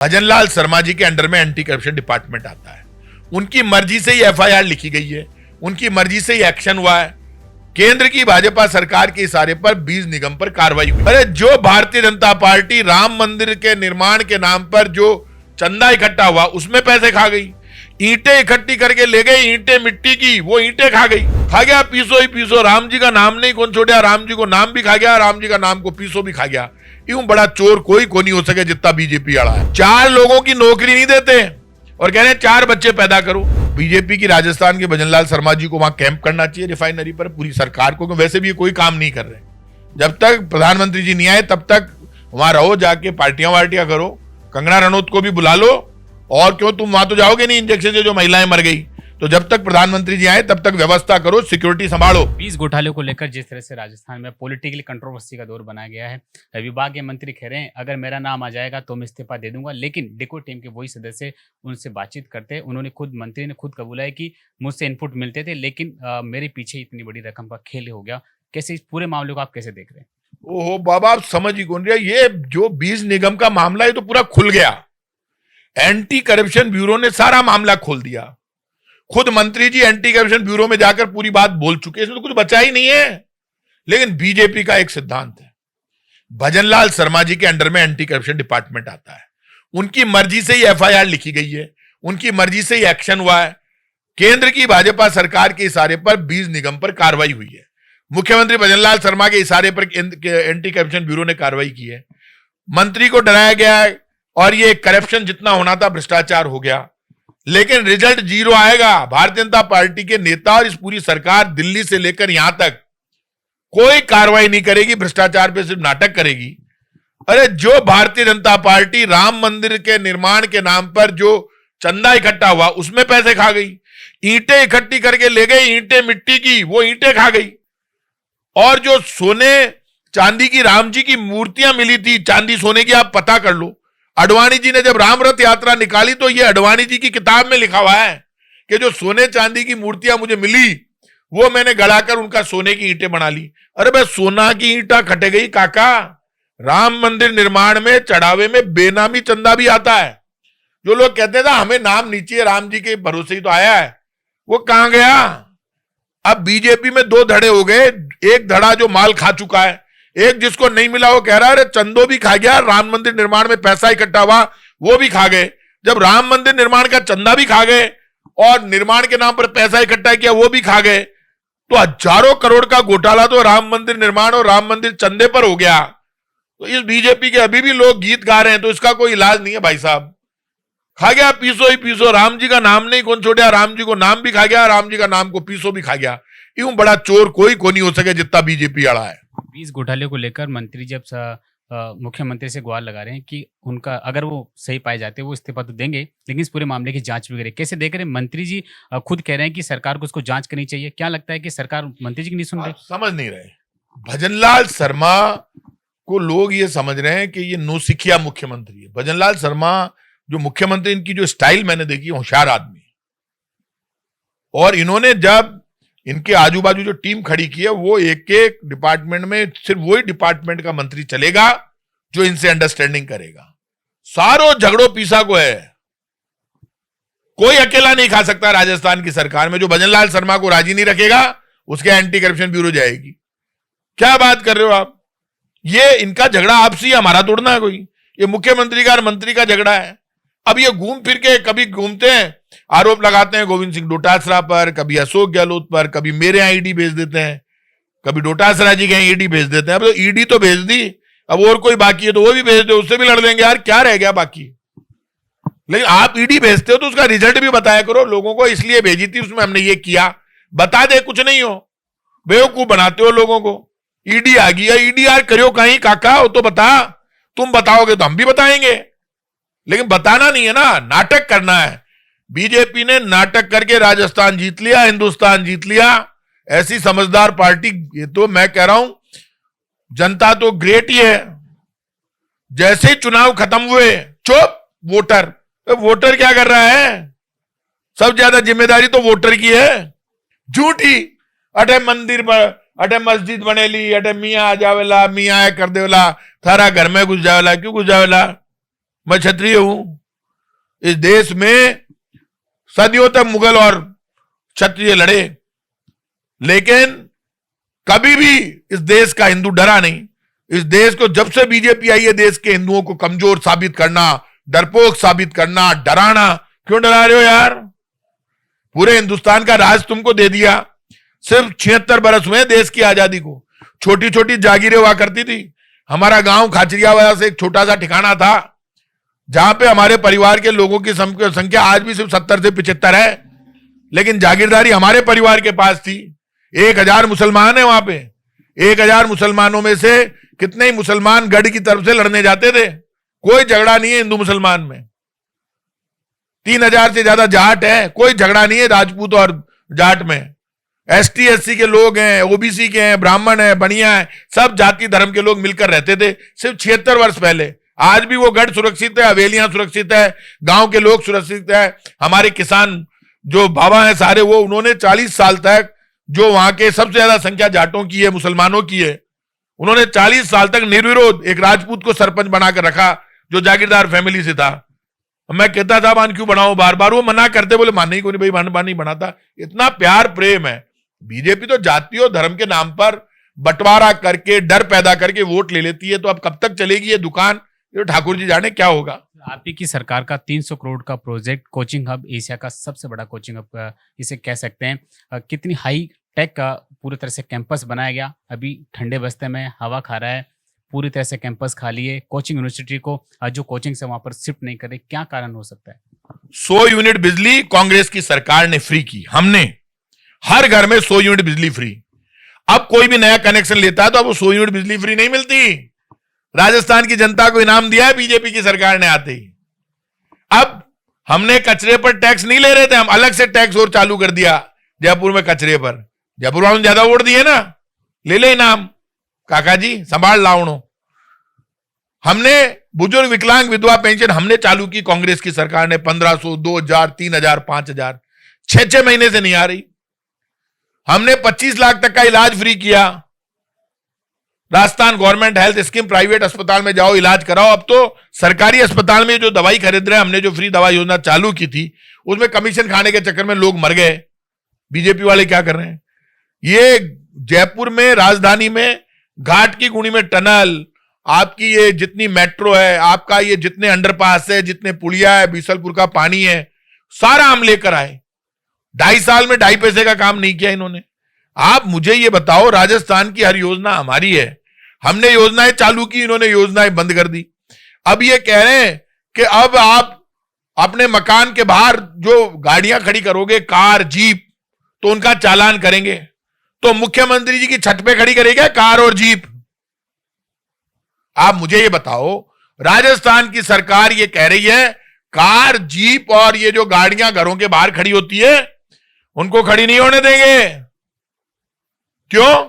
भजनलाल शर्मा जी के अंडर में anti corruption department आता है। उनकी मर्जी से ही एफआईआर लिखी गई है, उनकी मर्जी से ही एक्शन हुआ है। केंद्र की भाजपा सरकार के इशारे पर बीज निगम पर कार्रवाई हुई। अरे जो भारतीय जनता पार्टी राम मंदिर के निर्माण के नाम पर जो चंदा इकट्ठा हुआ उसमें पैसे खा गई, ईंटें इकट्ठी करके ले गई, ईंटें मिट्टी की, वो ईंटें खा गई, खा गया पीसो ही पीसो। राम जी का नाम नहीं कौन छोड़ा, राम जी को नाम भी खा गया, राम जी का नाम को पीसो भी खा गया। यूं बड़ा चोर कोई को नहीं हो सके जितना बीजेपी अड़ा है। 4 लोगों की नौकरी नहीं देते और कह रहे हैं 4 बच्चे पैदा करो। बीजेपी की राजस्थान के भजनलाल शर्मा जी को वहां कैंप करना चाहिए रिफाइनरी पर, पूरी सरकार को, वैसे भी ये कोई काम नहीं कर रहे। जब तक प्रधानमंत्री जी नहीं आए तब तक वहां रहो, जाके पार्टियां वार्टियां करो, कंगना रनौत को भी बुला लो। और क्यों, तुम वहां तो जाओगे नहीं इंजेक्शन से जो महिलाएं मर गई। तो जब तक प्रधानमंत्री जी आए तब तक व्यवस्था करो, सिक्योरिटी संभालो। बीज घोटाले को लेकर जिस तरह से राजस्थान में पॉलिटिकली कंट्रोवर्सी का दौर बनाया गया है, विभाग के मंत्री कह रहे हैं अगर मेरा नाम आ जाएगा तो मैं इस्तीफा दे दूंगा, लेकिन डिको टीम के वही सदस्य उनसे बातचीत करते हैं। उन्होंने खुद, मंत्री ने खुद कबूला है कि मुझसे इनपुट मिलते थे, लेकिन मेरे पीछे इतनी बड़ी रकम का खेल हो गया। कैसे इस पूरे मामले को आप कैसे देख रहे हैं? ओहो बाबा, आप समझ ही कौन रहे। ये जो बीज निगम का मामला है तो पूरा खुल गया। एंटी करप्शन ब्यूरो ने सारा मामला खोल दिया। खुद मंत्री जी एंटी करप्शन ब्यूरो में जाकर पूरी बात बोल चुके हैं, इसमें तो कुछ बचा ही नहीं है। लेकिन बीजेपी का एक सिद्धांत है, भजनलाल शर्मा जी के अंडर में एंटी करप्शन डिपार्टमेंट आता है। उनकी मर्जी से ही एफआईआर लिखी गई है, उनकी मर्जी से ही एक्शन हुआ है। केंद्र की भाजपा सरकार के इशारे पर बीज निगम पर कार्रवाई हुई है। मुख्यमंत्री भजनलाल शर्मा के इशारे पर एंटी करप्शन ब्यूरो ने कार्रवाई की है। मंत्री को डराया गया है और ये करप्शन जितना होना था भ्रष्टाचार हो गया, लेकिन रिजल्ट 0 आएगा। भारतीय जनता पार्टी के नेता और इस पूरी सरकार दिल्ली से लेकर यहां तक कोई कार्रवाई नहीं करेगी, भ्रष्टाचार पे सिर्फ नाटक करेगी। अरे जो भारतीय जनता पार्टी राम मंदिर के निर्माण के नाम पर जो चंदा इकट्ठा हुआ उसमें पैसे खा गई, ईंटें इकट्ठी करके ले गई, ईंटें मिट्टी की, वो ईंटें खा गई। और जो सोने चांदी की राम जी की मूर्तियां मिली थी, चांदी सोने की, आप पता कर लो। अडवाणी जी ने जब राम रथ यात्रा निकाली तो ये अडवाणी जी की किताब में लिखा हुआ है कि जो सोने चांदी की मूर्तियां मुझे मिली वो मैंने गड़ाकर उनका सोने की ईंटें बना ली। अरे भाई, सोना की ईंटा खटे गई काका। राम मंदिर निर्माण में चढ़ावे में बेनामी चंदा भी आता है। जो लोग कहते थे हमें नाम नीचे राम जी के भरोसे ही तो आया है, वो कहां गया? अब बीजेपी में 2 धड़े हो गए। एक धड़ा जो माल खा चुका है, एक जिसको नहीं मिला वो कह रहा है अरे चंदो भी खा गया, राम मंदिर निर्माण में पैसा इकट्ठा हुआ वो भी खा गए। जब राम मंदिर निर्माण का चंदा भी खा गए और निर्माण के नाम पर पैसा इकट्ठा किया वो भी खा गए, तो हजारों करोड़ का घोटाला तो राम मंदिर निर्माण और राम मंदिर चंदे पर हो गया। तो इस बीजेपी के अभी भी लोग गीत गा रहे हैं, तो इसका कोई इलाज नहीं है भाई साहब। खा गया पीसो ही पीसो, राम जी का नाम नहीं कौन छोड़ा, राम जी को नाम भी खा गया, राम जी का नाम को पीसो भी खा गया। यूं बड़ा चोर कोई को नहीं हो सके जितना बीजेपी अड़ा है। बीज घोटाले को लेकर मंत्री जब मुख्यमंत्री से गुहार लगा रहे हैं कि उनका अगर वो सही पाए जाते हैं वो इस्तीफा तो देंगे, लेकिन इस पूरे मामले की जांच वगैरह कैसे देख रहे हैं? मंत्री जी खुद कह रहे हैं कि सरकार को उसको जांच करनी चाहिए। क्या लगता है कि सरकार मंत्री जी की नहीं सुन रही? समझ नहीं रहे। भजनलाल शर्मा को लोग ये समझ रहे हैं कि ये नौसिखिया मुख्यमंत्री है। भजनलाल शर्मा जो मुख्यमंत्री, इनकी जो स्टाइल मैंने देखी, होशियार आदमी। और इन्होंने जब इनके आजू बाजू जो टीम खड़ी की है, वो एक एक डिपार्टमेंट में सिर्फ वही डिपार्टमेंट का मंत्री चलेगा जो इनसे अंडरस्टैंडिंग करेगा। सारों झगड़ों पीसा को है, कोई अकेला नहीं खा सकता राजस्थान की सरकार में। जो भजनलाल शर्मा को राजी नहीं रखेगा उसके एंटी करप्शन ब्यूरो जाएगी। क्या बात कर रहे हो आप? ये इनका झगड़ा आपसी, हमारा तोड़ना है कोई? ये मुख्यमंत्री का और मंत्री का झगड़ा है। अब ये घूम फिर के कभी घूमते हैं, आरोप लगाते हैं गोविंद सिंह डोटासरा पर, कभी अशोक गहलोत पर, कभी मेरे यहाँ ईडी भेज देते हैं, कभी डोटासरा जी के यहाँ ईडी भेज देते हैं। अब तो ईडी तो भेज दी, अब और कोई बाकी है तो वो भी भेज दो, उससे भी लड़ लेंगे यार, क्या रह गया बाकी? लेकिन आप ईडी भेजते हो तो उसका रिजल्ट भी बताया करो लोगों को, इसलिए भेजी थी, उसमें हमने ये किया, बता दे। कुछ नहीं हो, बेवकूफ बनाते हो लोगों को। ईडी आ गई, ईडी यार करो कहीं काका, वो तो बता। तुम बताओगे तो हम भी बताएंगे, लेकिन बताना नहीं है ना, नाटक करना है। बीजेपी ने नाटक करके राजस्थान जीत लिया, हिंदुस्तान जीत लिया। ऐसी समझदार पार्टी, ये तो मैं कह रहा हूं, जनता तो ग्रेट ही है। जैसे ही चुनाव खत्म हुए, चुप वोटर। वोटर क्या कर रहा है? सब ज्यादा जिम्मेदारी तो वोटर की है। झूठी अटे मंदिर पर, अटे मस्जिद बनेली, अटे मियाँ आ जावेला, मियाँ कर देवेला, थारा घर में घुस जावेला। क्यों घुस जावेला? मैं क्षत्रिय हूं। इस देश में सदियों तक मुगल और क्षत्रिय लड़े, लेकिन कभी भी इस देश का हिंदू डरा नहीं। इस देश को जब से बीजेपी आई है, देश के हिंदुओं को कमजोर साबित करना, डरपोक साबित करना, डराना। क्यों डरा रहे हो यार? पूरे हिंदुस्तान का राज तुमको दे दिया। सिर्फ 76 बरस हुए देश की आजादी को। छोटी छोटी जागीरें हुआ करती थी। हमारा गांव खाचरियावाला से एक छोटा सा ठिकाना था, जहां पे हमारे परिवार के लोगों की संख्या आज भी सिर्फ 70 से 75 है, लेकिन जागीरदारी हमारे परिवार के पास थी। 1000 मुसलमान है वहां पे। 1000 मुसलमानों में से कितने ही मुसलमान गढ़ की तरफ से लड़ने जाते थे। कोई झगड़ा नहीं है हिंदू मुसलमान में। 3000 से ज्यादा जाट है, कोई झगड़ा नहीं है राजपूत और जाट में। एसटी एससी के लोग हैं, ओबीसी के हैं, ब्राह्मण है, बनिया है, सब जाति धर्म के लोग मिलकर रहते थे सिर्फ 76 वर्ष पहले। आज भी वो गढ़ सुरक्षित है, हवेलियां सुरक्षित है, गांव के लोग सुरक्षित है। हमारे किसान जो बाबा हैं सारे, वो उन्होंने 40 साल तक, जो वहां के सबसे ज्यादा संख्या जाटों की है, मुसलमानों की है, उन्होंने 40 साल तक निर्विरोध एक राजपूत को सरपंच बनाकर रखा, जो जागीरदार फैमिली से था। मैं कहता था बान क्यों बनाओ, बार बार वो मना करते, बोले मान नहीं, कोई नहीं भाई, बान नहीं बनाता। इतना प्यार प्रेम है। बीजेपी तो जाति और धर्म के नाम पर बंटवारा करके, डर पैदा करके वोट ले लेती है। तो अब कब तक चलेगी ये दुकान, ये ठाकुर जी जाने क्या होगा। आप ही की सरकार का 300 करोड़ का प्रोजेक्ट कोचिंग हब, एशिया का सबसे बड़ा कोचिंग हब इसे कह सकते हैं। कितनी हाई टेक का पूरी तरह से कैंपस बनाया गया। अभी ठंडे बस्ते में हवा खा रहा है, पूरी तरह से कैंपस खाली है। कोचिंग यूनिवर्सिटी को जो कोचिंग से वहां पर शिफ्ट नहीं करे, क्या कारण हो सकता है? 100 यूनिट बिजली कांग्रेस की सरकार ने फ्री की। हमने हर घर में 100 यूनिट बिजली फ्री। अब कोई भी नया कनेक्शन लेता है तो अब वो 100 यूनिट बिजली फ्री नहीं मिलती। राजस्थान की जनता को इनाम दिया है बीजेपी की सरकार ने आते ही। अब हमने कचरे पर टैक्स नहीं ले रहे थे, हम अलग से टैक्स और चालू कर दिया जयपुर में कचरे पर। जयपुर वालों ने ज्यादा वोट दिए ना, ले ले इनाम, काका जी संभाल लाउणो। हमने बुजुर्ग विकलांग विधवा पेंशन हमने चालू की कांग्रेस की सरकार ने। 1500, 2000, 3000, 5000, 6 महीने से नहीं आ रही। हमने 25 लाख तक का इलाज फ्री किया। Rajasthan government health scheme, private अस्पताल में जाओ इलाज कराओ। अब तो सरकारी अस्पताल में जो दवाई खरीद रहे हैं, हमने जो फ्री दवा योजना चालू की थी, उसमें कमीशन खाने के चक्कर में लोग मर गए। बीजेपी वाले क्या कर रहे हैं? ये जयपुर में, राजधानी में, घाट की गुणी में टनल, आपकी ये जितनी मेट्रो है, आपका ये जितने अंडरपास है, जितने पुलिया है, बीसलपुर का पानी है, सारा हम लेकर आए। 2.5 साल में 2.5 पैसे का काम नहीं किया इन्होंने। आप मुझे ये बताओ, राजस्थान की हर योजना हमारी है। हमने योजनाएं चालू की, इन्होंने योजनाएं बंद कर दी। अब ये कह रहे हैं कि अब आप अपने मकान के बाहर जो गाड़ियां खड़ी करोगे, कार, जीप, तो उनका चालान करेंगे। तो मुख्यमंत्री जी की छत पे खड़ी करेगा कार और जीप? आप मुझे ये बताओ, राजस्थान की सरकार ये कह रही है कार, जीप और ये जो गाड़ियां घरों के बाहर खड़ी होती है, उनको खड़ी नहीं होने देंगे। क्यों?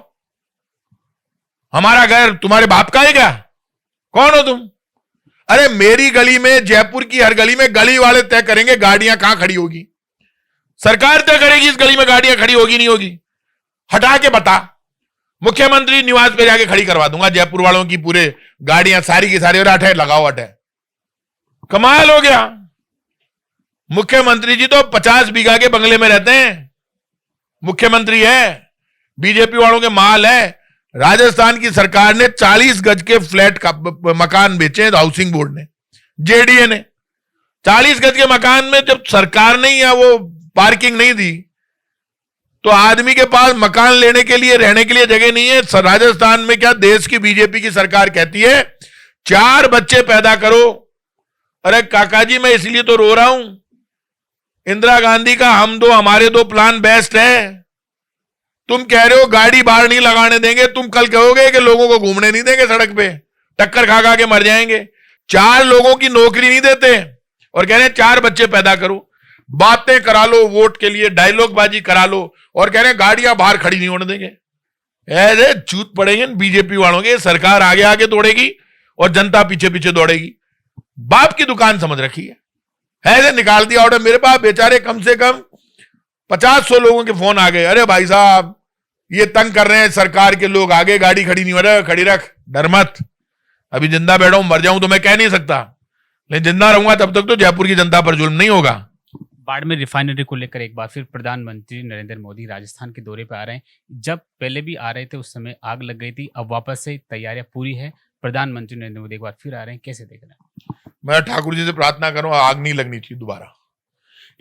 हमारा घर तुम्हारे बाप का है क्या? कौन हो तुम? अरे मेरी गली में, जयपुर की हर गली में गली वाले तय करेंगे गाड़ियां कहां खड़ी होगी। सरकार तय करेगी इस गली में गाड़ियां खड़ी होगी नहीं होगी। हटा के बता, मुख्यमंत्री निवास पे जाके खड़ी करवा दूंगा जयपुर वालों की पूरे गाड़ियां सारी की सारी। और अठे लगाओ, अठे कमाल हो गया। मुख्यमंत्री जी तो 50 बीघा के बंगले में रहते हैं। मुख्यमंत्री है, बीजेपी वालों के माल है। राजस्थान की सरकार ने 40 गज के फ्लैट का मकान बेचे हाउसिंग बोर्ड ने, जेडीए ने। 40 गज के मकान में जब सरकार ने या वो पार्किंग नहीं दी, तो आदमी के पास मकान लेने के लिए, रहने के लिए जगह नहीं है। राजस्थान में क्या देश की बीजेपी की सरकार कहती है 4 बच्चे पैदा करो। अरे काका जी, मैं इसलिए तो रो रहा हूं। इंदिरा गांधी का हम दो हमारे दो प्लान बेस्ट है। तुम कह रहे हो गाड़ी बाहर नहीं लगाने देंगे, तुम कल कहोगे कि लोगों को घूमने नहीं देंगे सड़क पे, टक्कर खा खा के मर जाएंगे। 4 लोगों की नौकरी नहीं देते और कह रहे हैं 4 बच्चे पैदा करो। बातें करा लो वोट के लिए, डायलॉग बाजी करा लो, और कह रहे हैं गाड़ियां बाहर खड़ी नहीं होने देंगे। ऐसे चूत पड़ेंगे बीजेपी वालों के। सरकार आगे आगे दौड़ेगी और जनता पीछे पीछे दौड़ेगी। बाप की दुकान समझ रखी है। ऐसे निकाल दिया ऑर्डर। मेरे पास बेचारे कम से कम 50-100 लोगों के फोन आ गए। अरे भाई साहब, ये तंग कर रहे हैं सरकार के लोग, आगे गाड़ी खड़ी नहीं हो रहा, खड़ी रख, डर मत। अभी जिंदा बैठा हूं, मर जाऊं तो मैं कह नहीं सकता, लेकिन जिंदा रहूंगा तब तक तो जयपुर की जनता पर जुल्म नहीं होगा। बाड़मेर रिफाइनरी को लेकर एक बार फिर प्रधानमंत्री नरेंद्र मोदी राजस्थान के दौरे पर आ रहे हैं। जब पहले भी आ रहे थे उस समय आग लग गई थी, अब वापस से तैयारियां पूरी है, प्रधानमंत्री नरेंद्र मोदी एक बार फिर आ रहे हैं, कैसे देख रहे हैं? मैं ठाकुर जी से प्रार्थना करूं आग नहीं लगनी चाहिए दोबारा।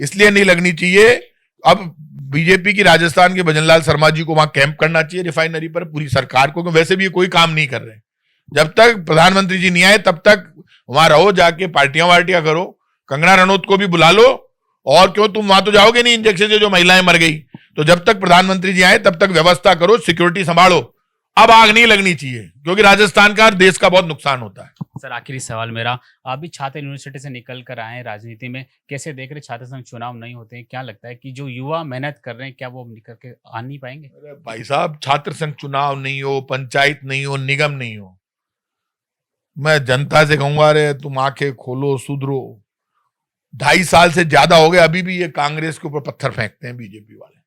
इसलिए नहीं लगनी चाहिए, अब बीजेपी की राजस्थान के भजनलाल शर्मा जी को वहां कैंप करना चाहिए रिफाइनरी पर, पूरी सरकार को, वैसे भी ये कोई काम नहीं कर रहे। जब तक प्रधानमंत्री जी नहीं आए तब तक वहां रहो, जाके पार्टियां वार्टियां करो, कंगना रनौत को भी बुला लो। और क्यों, तुम वहां तो जाओगे नहीं इंजेक्शन से जो महिलाएं मर गई। तो जब तक प्रधानमंत्री जी आए तब तक व्यवस्था करो, सिक्योरिटी संभालो। अब आग नहीं लगनी चाहिए, क्योंकि राजस्थान का, देश का बहुत नुकसान होता है। सर आखिरी सवाल मेरा, आप भी छात्र यूनिवर्सिटी से निकल कर आए हैं राजनीति में, कैसे देख रहे छात्र संघ चुनाव नहीं होते हैं, क्या लगता है कि जो युवा मेहनत कर रहे हैं क्या वो निकल के आ नहीं पाएंगे? अरे भाई साहब, छात्र संघ चुनाव नहीं हो, पंचायत नहीं हो, निगम नहीं हो, मैं जनता से कहूंगा, अरे तुम आंखें खोलो, सुधरो। 2.5 साल से ज्यादा हो गए, अभी भी ये कांग्रेस के ऊपर पत्थर फेंकते हैं बीजेपी वाले।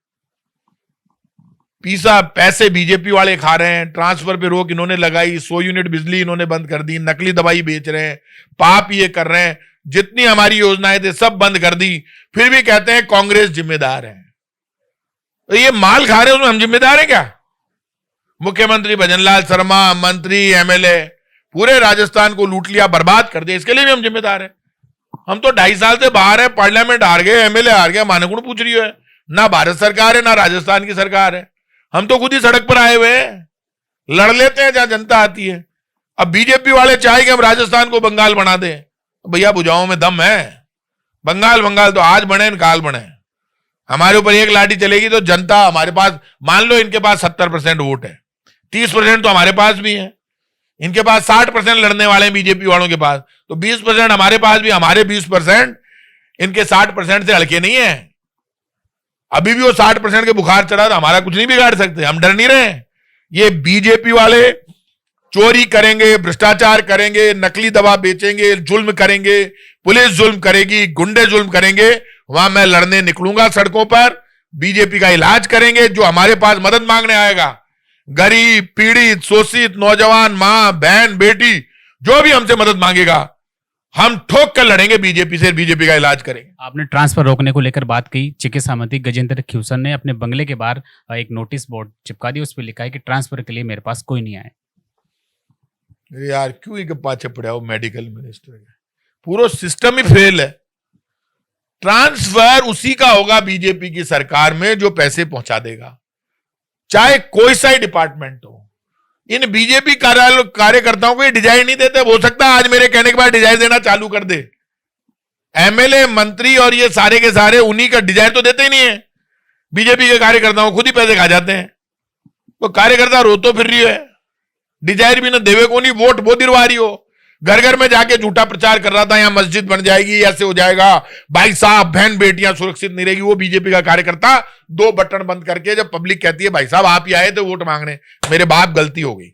पैसे बीजेपी वाले खा रहे हैं, ट्रांसफर पे रोक इन्होंने लगाई, 100 यूनिट बिजली इन्होंने बंद कर दी, नकली दवाई बेच रहे हैं, पाप ये कर रहे हैं, जितनी हमारी योजनाएं थे सब बंद कर दी, फिर भी कहते हैं कांग्रेस जिम्मेदार है। तो ये माल खा रहे हैं, उसमें हम जिम्मेदार हैं क्या? मुख्यमंत्री भजनलाल शर्मा, मंत्री, एमएलए, पूरे राजस्थान को लूट लिया, बर्बाद कर दिया, इसके लिए भी हम जिम्मेदार हैं। हम तो 2.5 साल से बाहर है, पार्लियामेंट हार गए, एमएलए हार गया, माने कौन पूछ रही है? ना भारत सरकार है ना राजस्थान की सरकार है, हम तो खुद ही सड़क पर आए हुए हैं, लड़ लेते हैं जहां जनता आती है। अब बीजेपी वाले चाहे कि हम राजस्थान को बंगाल बना दें, भैया बुझाओं में दम है। बंगाल तो आज बने काल बने, हमारे ऊपर एक लाठी चलेगी तो जनता हमारे पास, मान लो इनके पास 70% वोट है, 30% तो हमारे पास भी है, इनके पास 60% लड़ने वाले हैं बीजेपी वालों के पास, तो 20% हमारे पास भी, हमारे 20% इनके 60% से हल्के नहीं है। अभी भी वो 60% के बुखार चढ़ा था, हमारा कुछ नहीं बिगाड़ सकते, हम डर नहीं रहे। ये बीजेपी वाले चोरी करेंगे, भ्रष्टाचार करेंगे, नकली दवा बेचेंगे, जुल्म करेंगे, पुलिस जुल्म करेगी, गुंडे जुल्म करेंगे, वहां मैं लड़ने निकलूंगा सड़कों पर, बीजेपी का इलाज करेंगे। जो हमारे पास मदद मांगने आएगा, गरीब, पीड़ित, शोषित, नौजवान, मां, बहन, बेटी, जो भी हमसे मदद मांगेगा, हम ठोक कर लड़ेंगे बीजेपी से, बीजेपी का इलाज करेंगे। आपने ट्रांसफर रोकने को लेकर बात की, चिकित्सा मंत्री गजेंद्र खीवसर ने अपने बंगले के बाहर एक नोटिस बोर्ड चिपका दिया, उस पर लिखा है कि ट्रांसफर के लिए मेरे पास कोई नहीं आए। यार क्यों एक पाछे पड़ा हो मेडिकल मिनिस्टर के, पूरा सिस्टम ही फेल है। ट्रांसफर उसी का होगा बीजेपी की सरकार में जो पैसे पहुंचा देगा, चाहे कोई सा ही डिपार्टमेंट हो। इन बीजेपी कार्यकर्ताओं को ये डिजाइन नहीं देते, हो सकता है आज मेरे कहने के बाद डिजाइन देना चालू कर दे। एमएलए, मंत्री और ये सारे के सारे उन्हीं का डिजाइन तो देते ही नहीं है, बीजेपी के कार्यकर्ताओं खुद ही पैसे खा जाते हैं। तो कार्यकर्ता रोतो फिर रही है, डिजाइन भी ना देवे को नहीं, वोट वो दिलवा रही हो। घर घर में जाके झूठा प्रचार कर रहा था, यहां मस्जिद बन जाएगी, ऐसे हो जाएगा, भाई साहब बहन बेटियां सुरक्षित नहीं रहेगी। वो बीजेपी का कार्यकर्ता 2 बटन बंद करके, जब पब्लिक कहती है भाई साहब आप ही आए थे वोट मांगने, मेरे बाप गलती हो गई।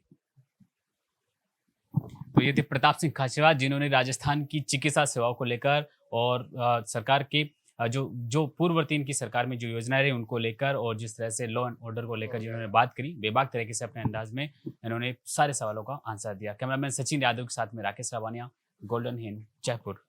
तो ये थे प्रताप सिंह खाचरियावास, जिन्होंने राजस्थान की चिकित्सा सेवाओं को लेकर और सरकार के जो पूर्ववर्ती इनकी सरकार में जो योजनाएं रही उनको लेकर, और जिस तरह से लॉ एंड ऑर्डर को लेकर जिन्होंने बात करी, बेबाक तरीके से अपने अंदाज में इन्होंने सारे सवालों का आंसर दिया। कैमरामैन सचिन यादव के साथ में राकेश रावानिया, गोल्डन हिंद, जयपुर।